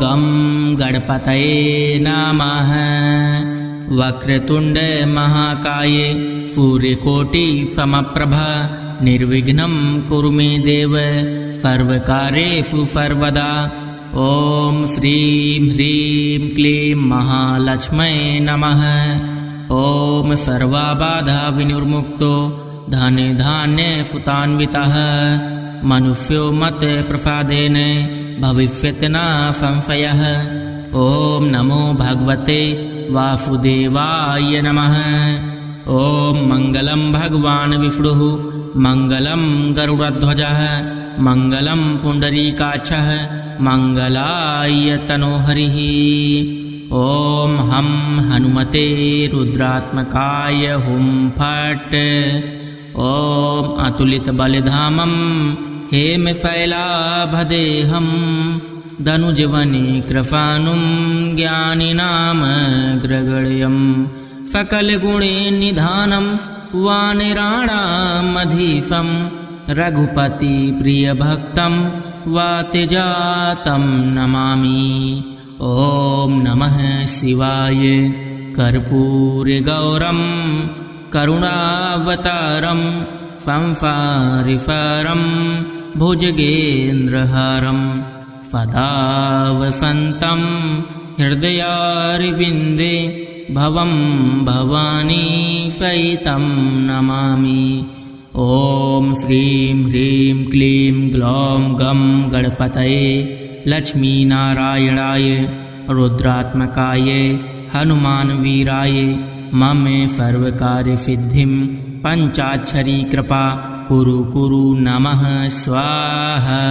गं गणपतये नमः। वक्रतुण्ड महाकाय सूर्यकोटिसमप्रभ निर्विघ्नं कुरु मे देव सर्वकार्येषु सर्वदा। ॐ श्रीं ह्रीं क्लीं महालक्ष्म्यै नमः। ॐ सर्वबाधा विनिर्मुक्तो धनधान्यसुतान्वितः मनुष्यो मत्प्रसादेन भविष्यति न संशयः। ॐ नमो भगवते वासुदेवाय नमः। ॐ मङ्गलं भगवान् विष्णुः मङ्गलं गरुडध्वजः मङ्गलं पुण्डरीकाक्षः मङ्गलाय तनोहरिः। ॐ हं हनुमते रुद्रात्मकाय हुं फट्। ॐ अतुलितबलधामं हेमशैलाभदेहं धनुजवने कृपानुं ज्ञानिनामग्रगण्यं सकलगुणनिधानं वानराणामधीशं रघुपतिप्रियभक्तं वातजातं नमामि। ॐ नमः शिवाय। कर्पूरगौरं करुणावतारं संसारसारं भुजगेन्द्रहारं सदा वसन्तं हृदयारविन्दे भवं भवानी सहितं नमामि। ॐ श्रीं ह्रीं क्लीं ग्लौं गं गणपतये लक्ष्मीनारायणाय रुद्रात्मकाय हनुमानवीराय मम सर्वकार्यसिद्धिं पञ्चाक्षरी कृपा कुरु नमः स्वाहा।